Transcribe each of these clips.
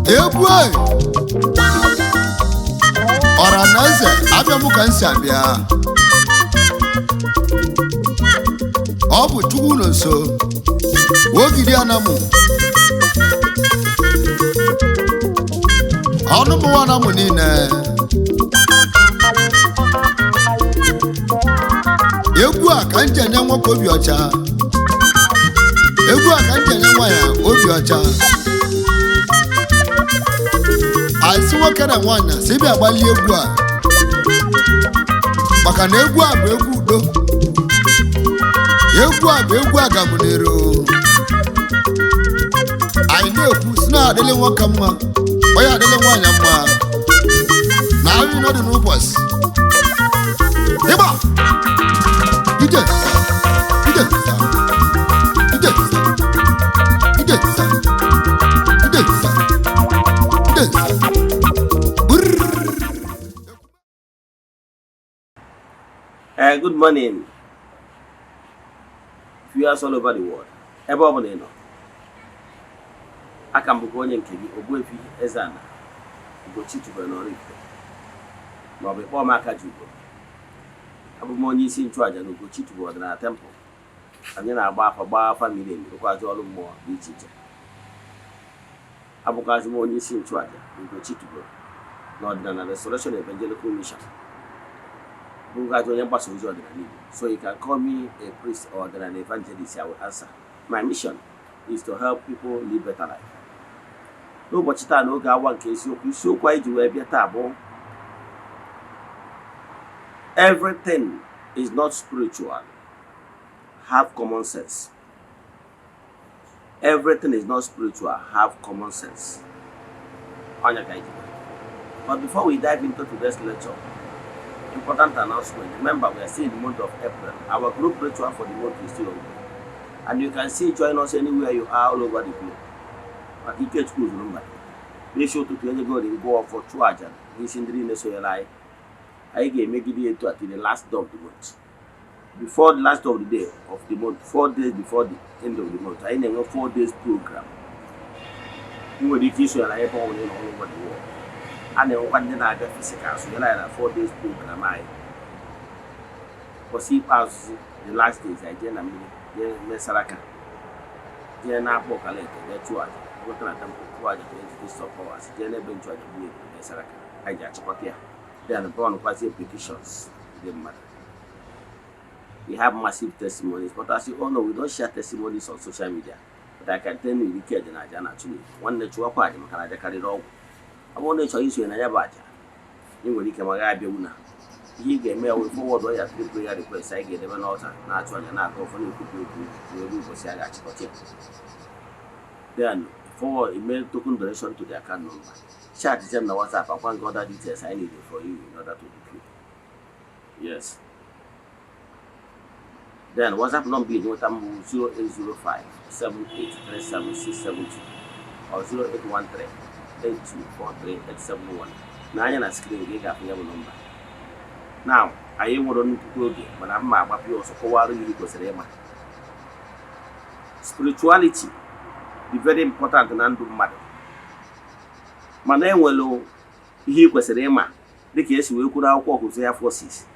egwu ọra na eze abịa mụ ka nsi abịa ọ bụ Chukwu nọ nso ogidi anamụ ọnụ mụwa anamụ niile egwu a ka nje nye nwoke obi ọcha egwu a ka nje nye nwanyị obi ọcha aisi nwoke na nwanyị si bịa gbalị egwu a maka na egwu a bụ egwu udo egwu a bụ egwu agamunero anyị na-ekwu si na adịlị nwoke mma onye adịlị nwanyị mma na anyị nọdụ n'ụbọchị ịgba ije ije ije ije Good morning, viewers all over the world. Ebe ọ bụla ị nọ, aka m bụkwa onye nke gị Ogbuefi Eze-Ana Ugochi tubelu n'Oraifite ma ọ bụ ịkpọọ m aka ji ugo. Abụ m onye isi nchụaja na Ugochi tubelu ọdịnala temple. Anyị na-agba afa gbaa famili rụkwazị ọrụ mmụọ dị iche iche. Abụkwazị m onye isi nchụaja na Ugochi tubelu n'ọdịnala Restoration Evangelical Mission. So you can call me a priest or an evangelist. I will answer. My mission is to help people live better life. No, but you no ga one case you so quite you be. Everything is not spiritual. Have common sense. Everything is not spiritual. Have common sense. On your guide. But before we dive into today's lecture, important announcement. Remember, we are still in the month of April. Our group ritual for the month is still open. And you can see join us anywhere you are all over the globe. But it gets close, remember. Make sure to go and go for Chuajan. This in the Nesoya. I can make it to the last day of the month. Before the last of the day of the month, 4 days before the end of the month, I know 4 days program. You will be all over the world. And then one day I get physical, so you like 4 days program. I see past the last days. I did a Mesaraka. Then I spoke a letter. That's what I'm going to stop hours. Then I've been trying to do Mesaraka. I got to put here. Then the born quasi petitions. We have massive testimonies, but as you all know, we don't share testimonies on social media. But I can tell you, we care in Ajana actually. One day to a party, I carry it all. I want to show you in a yabaja. You will come a una. He gave me away forward or 3 prayer requests. I gave them an altar, naturally, and I go for you to do for Sagat. Then, forward email token donation to the account number. Chat them the WhatsApp. I want other details I need for you in order to book you. Yes. Then, WhatsApp number is 0805 7837 or 0813. 8243-871. Now I'm on screen. You got your number. Now I want to go again, but I'm happy also for you. Spirituality is very important and undo matter. My name will he was a the case we could have work with their forces.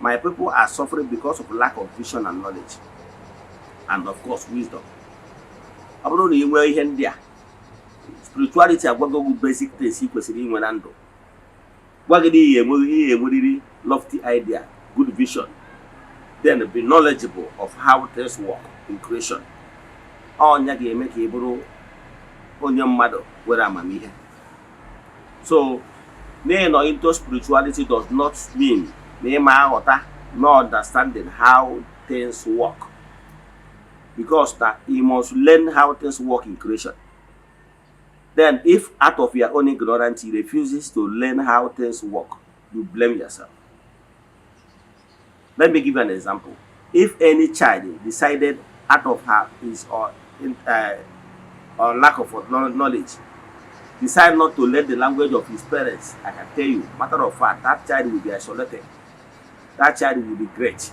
My people are suffering because of lack of vision and knowledge, and of course wisdom. I don't know where you here. Spirituality are good basic things equals in England. Wagadi lofty idea, good vision. Then be knowledgeable of how things work in creation. On yagi make able on your mother where I'm here. So, no into spirituality does not mean not understanding how things work. Because that you must learn how things work in creation. Then, if out of your own ignorance, he refuses to learn how things work, you blame yourself. Let me give you an example. If any child decided out of her his or lack of knowledge, decide not to learn the language of his parents, I can tell you, matter of fact, that child will be isolated. That child will be great,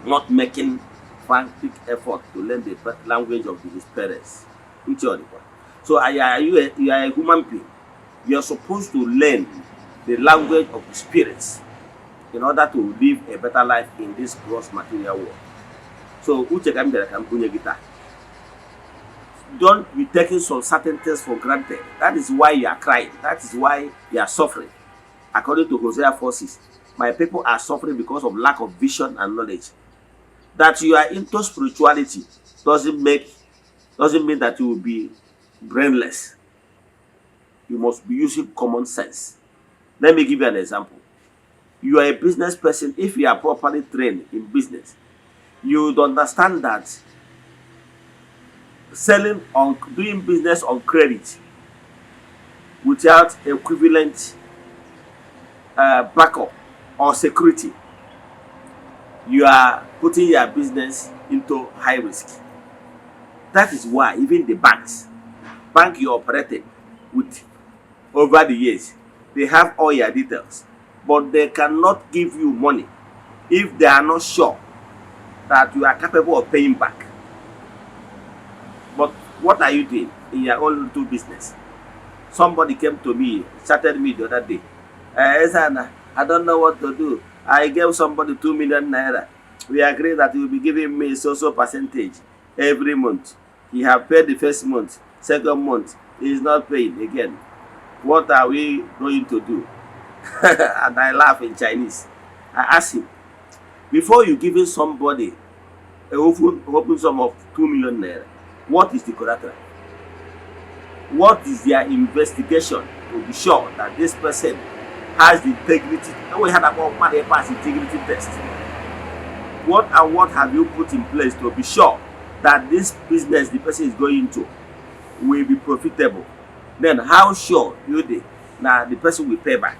not making frantic effort to learn the language of his parents. So you are a human being. You are supposed to learn the language of the spirits in order to live a better life in this gross material world. So uche ka m bịara ka m bunye gị taa. Don't be taking some certain things for granted. That is why you are crying. That is why you are suffering. According to Hosea 4:6, my people are suffering because of lack of vision and knowledge. That you are into spirituality doesn't mean that you will be brainless. You must be using common sense. Let me give you an example. You are a business person. If you are properly trained in business, you would understand that doing business on credit without equivalent backup or security, you are putting your business into high risk. That is why even the bank you operated with over the years, they have all your details, but they cannot give you money if they are not sure that you are capable of paying back. But what are you doing in your own little business? Somebody came to me, chatted me the other day. Eze-Ana, I don't know what to do. I gave somebody 2 million naira. We agreed that he will be giving me so percentage every month. He have paid the first month, second month, he is not paying again. What are we going to do? And I laugh in Chinese. I asked him, before you giving somebody a open sum of 2 million naira, what is the collateral? What is their investigation to be sure that this person has the integrity? We had about money pass integrity test. What have you put in place to be sure that this business the person is going into will be profitable? Then how sure you dey that the person will pay back?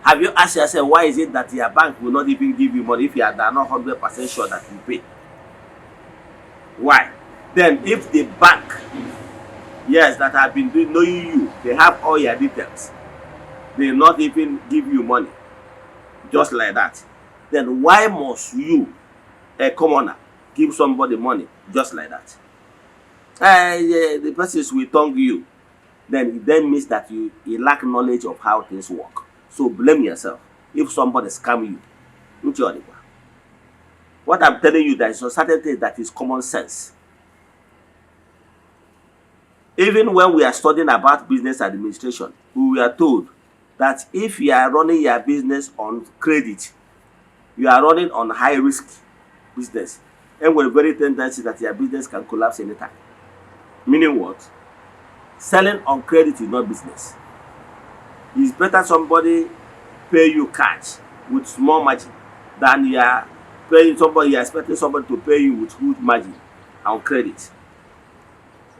Have you asked yourself why is it that your bank will not even give you money if you are not 100% sure that you pay? Why? Then if the bank, yes, that have been knowing you, they have all your details, they will not even give you money just like that, then why must you, a commoner, give somebody money just like that? Yeah, the person will tongue you. Then it then means that you lack knowledge of how things work. So blame yourself if somebody scam you. What I'm telling you, there is a certain thing that is common sense. Even when we are studying about business administration, we were told that if you are running your business on credit, you are running on high risk business, and with a very tendency that your business can collapse anytime. Meaning what? Selling on credit is not business. It's better somebody pay you cash with small margin than you are paying somebody, you are expecting somebody to pay you with huge margin on credit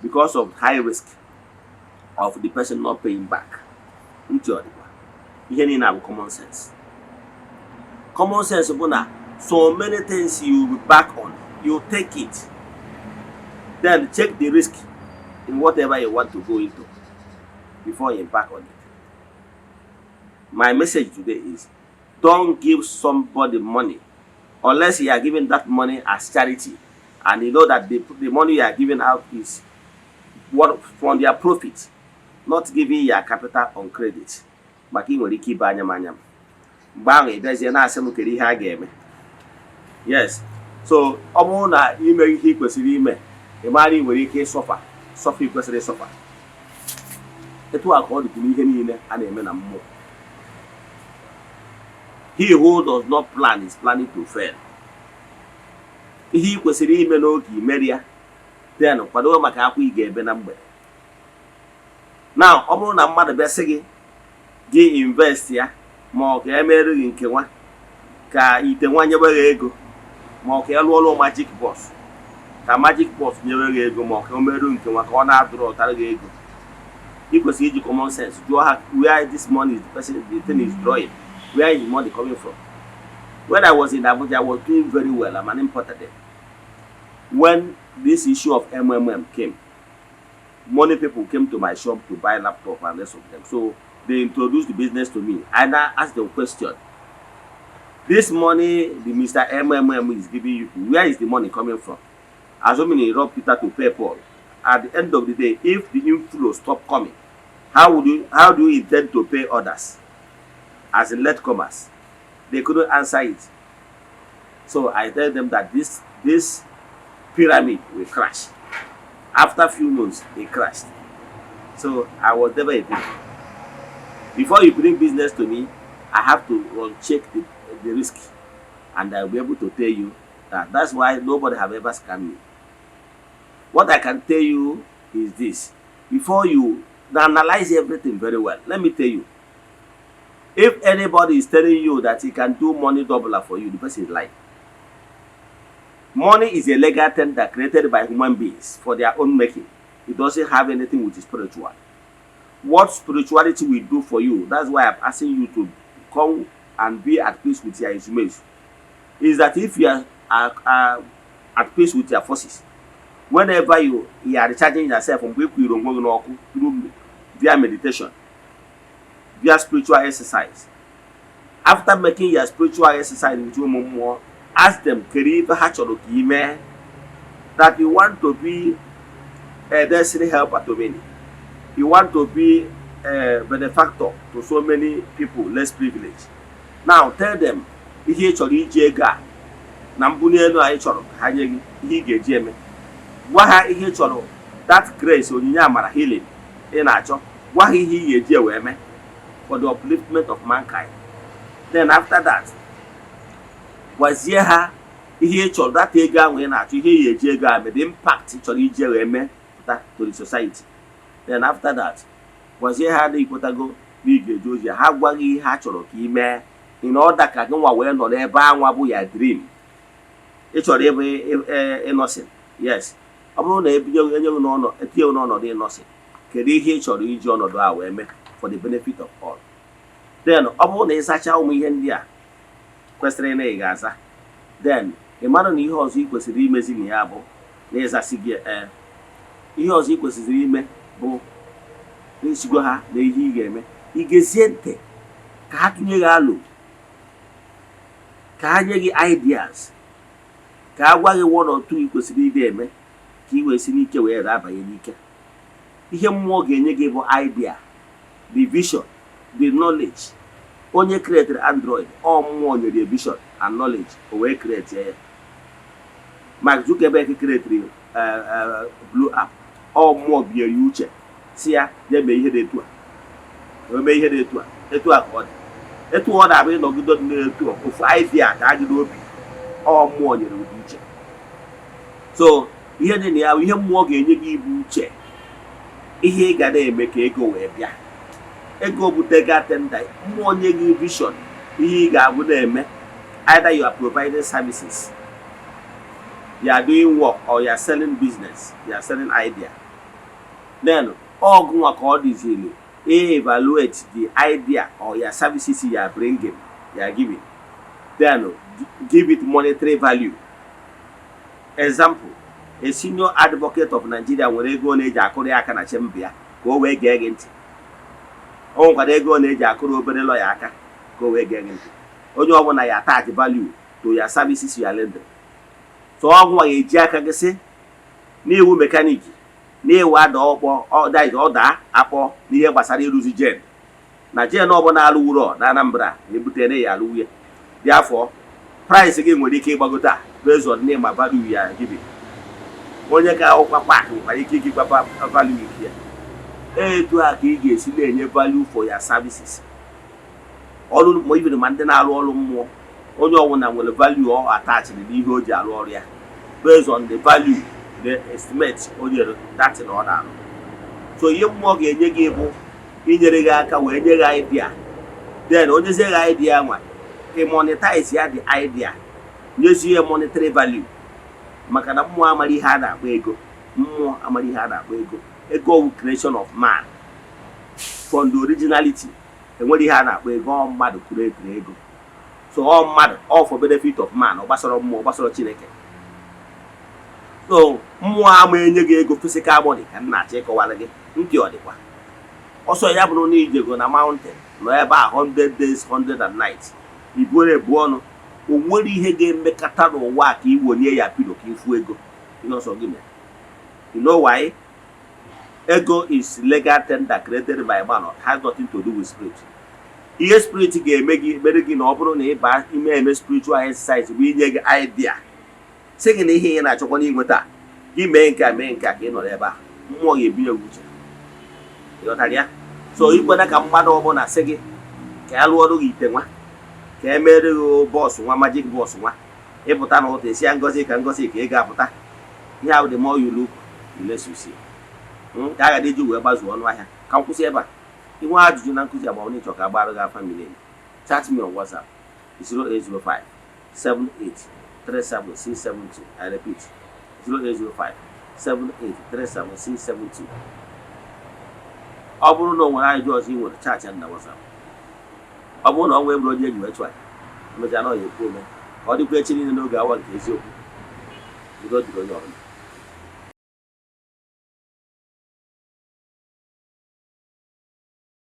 because of high risk of the person not paying back. Here in common sense. Common sense, so many things you will back on, you take it, then check the risk in whatever you want to go into before you embark on it. My message today is, don't give somebody money unless you are giving that money as charity and you know that the money you are giving out is what from their profit, not giving your capital on credit. Yes, so na ime ihe kwesịrị ime, ịmara nwere ike suffer kwesịrị suffer. Etu aka ọ dị n'ihe niile a na-eme na mmụọ. He who does not plan is planning to fail. Ihe kwesịrị ime n'oge imeri ya, then kwado maka akwa ị ga-ebe na mgbede. Now, ọ bụrụ na mmadụ bịa sị gị invest ya ma ọ ka emere gị nke nwa ka ite nwa nyebe gị ego ma ọ ka lụọ ọrụ magic boss ka magic boss nyebe gị ego ma ọ ka o merụ nke nwa ka ọ na-adụrụ ọtara gị ego. Ị kwesịrị iji common sense jụọ ha where this money is the thing is drawing, where is money coming from. When I was in Abuja, I was doing very well. I'm an importer there. When this issue of MMM came, many people came to my shop to buy laptop and rest of them. So they introduced the business to me. And I asked them a question. This money the Mr. MMM is giving you, where is the money coming from? Assuming he robbed Peter to pay Paul. at the end of the day, if the inflow stop coming, how do you intend to pay others? As in latecomers, they couldn't answer it. So I tell them that this pyramid will crash. After a few months, it crashed. So I was never a victim. Before you bring business to me, I have to check the risk, and I'll be able to tell you that. That's why nobody have ever scammed me. What I can tell you is this: before you analyze everything very well, let me tell you, if anybody is telling you that he can do money doubler for you, the person is lying. Money is a legal tender created by human beings for their own making. It doesn't have anything with spiritual. What spirituality will do for you, that's why I'm asking you to come and be at peace with your image, is that if you are at peace with your forces, whenever you are recharging yourself from via meditation, via spiritual exercise, after making your spiritual exercise with you more, ask them that you want to be a destiny helper to many. You want to be a benefactor to so many people less privileged. Now tell them, ihe chọrọ iji ego a na mbunye elu anyị chọrọ ha nye gị ihe ị ga-eji eme. Gwa ha ihe chọrọ, that grace, onyinye amara, healing ị na-achọ. Gwa ha ihe ị ga-eji wee mee for the upliftment of mankind. Then after that, gwazie ha ihe chọrọ, that ego ahụ ị na-achọ, ihe ị ga-eji ego a mee, the impact chọrọ iji wee mee to the society. Then after that, gwazie ha na ikpotago na ị ga-eji ozi ha gwa gị ihe ha chọrọ ka ị mee in order ka gị nwa wee nọ n'ebe anwa bụ ya dream. Ị chọrọ ịbụ innocent, yes. Ọ bụrụ na etinye n'ọnọdụ innocent, kedu ihe ị chọrọ iji ọnọdụ a wee mee for the benefit of all? Then ọ bụrụ na ịsacha ụmụ ihe ndị a kwesịrị na ị ga-aza, then ị mara na ihe ọzọ ị kwesịrị imezi na ya bụ na ịzasị gị ihe ọzọ ị kwesịrị ime bụ n'esigo ha na ihe ị ga-eme. Ị gezie ntị ka ha tụnye gị alụ, ka ha nye gị ideas, ka ha gwa gị one or two ị kwesịrị ide eme ka ị wee si n'ike wee abanye n'ike. Ihe mmụọ ga-enye gị bụ idea, the vision, the knowledge. Onye created Android, ọ mmụọ nyere vision and knowledge, o wee create ya. Mark Zuckerberg created Blue App, ọ mmụọ binyere ya uche si ya mee ihe dị etu a, mee ihe dị etu a, etu a ka ọ dị. Etu ọ na-abụ ịnọgide n'etu ofu idea ka adị n'obi, ọ mmụọ nyere ụdị uche. So ihe dị na ya, ihe mmụọ ga-enye gị ibu uche, ihe ị ga na-eme ka ego wee bịa. Ego butega tenda, mmụọ nye gị vision, ihe ị ga-abụ na-eme. Either you are providing services, you are doing work, or you are selling business, you are selling idea. Then all evaluate the idea or your services you are bringing, you are giving. Then give it monetary value. Example, a senior advocate of Nigeria when they go neja Korea kana chembia, go away gagent. Oh, when they go neja Korea benelo yaka, go away gagent. Only when I attach value to your services you are lending. So all why a jack I say, new mechanic. Na-ewe ada ọda akpọ n'ihe gbasara ịrụzi jen na jen ọbụla alụ ụlọ na Anambra na-ebute ya alụ nwunye. Therefore, price gị nwere ike ịgbagota based on name and value ya gịbị. Onye ka ọkwa pak nwere ike ịgbapa value nke ya. Etu a ka ị ga-esi na-enye value for your services. Ọrụ ma ibiri ma ndị na-arụ ọrụ mmụọ, onye ọbụla nwere value ọ attached n'ihe o ji arụ ọrụ ya based on the value the estimate onye that in order. So ihe mmụọ ga-enye gị bụ inyere gị aka wee nye gị idea. Then onye zie gị idea nwa, ị monetize ya the idea, nyezie monetary value. Maka na mmụọ amara ihe a na-akpọ ego. Mmụọ amara ihe a na-akpọ ego. Ego creation of man. From the originality, enwere ihe a na-akpọ ego, ọ mmadụ create ego. So ọ mmadụ, all for benefit of man, ọ gbasara mmụọ, ọ gbasara Chineke. So mmụọ ama enye gị ego physical body ka nna achọ ịkọwara gị ntị ọ dịkwa. Ọsọ ya bụrụ na ijego na mountain nọ ebe a 100 days 100 nights, ibuere ebu ọnụ, o nwere ihe ga-emekata n'ụwa ka iwonye ya pilo ka ifu ego. You know why? Ego is legal tender created by man. It has nothing to do with spirit. Ihe spirit ga-eme gị mere gị na ọ bụrụ na ịba ime spiritual exercise bụ inye gị idea sị gị na ihe ị na-achọkwa n'inweta gị mee nke a ka ị nọrọ ebe a mmụọ ga-ebi egwu uche ịghọtara ya. So ikwena ka mmadụ ọbụla sị gị ka ya lụọrụ gị ite nwa ka e mere gị bọọsụ nwa magic bọọsụ nwa ịpụta na ụta esi ya ngozi ka ị ga-apụta ihe ahụ dị more you look the less you see. Ka a ga eji wee gbazuo ọnụ ahịa ka m kwụsị ebe a. Inwe ajụjụ na nkụzi agba onye chọrọ ka agbara gị afa mmiri chat me on WhatsApp 0805 7837672. I repeat 0805 7837672. Ọ bụrụ na o nwere ajụjụ ọzọ ị nwere chat ya na WhatsApp. Ọ bụrụ na ọ nwee bụrụ onye eji wee chụa emechaa na ọ ya ekwu ome ka ọ dịkwa echi niile n'oge awa nke eziokwu. Udo dịrị onye ọbụla.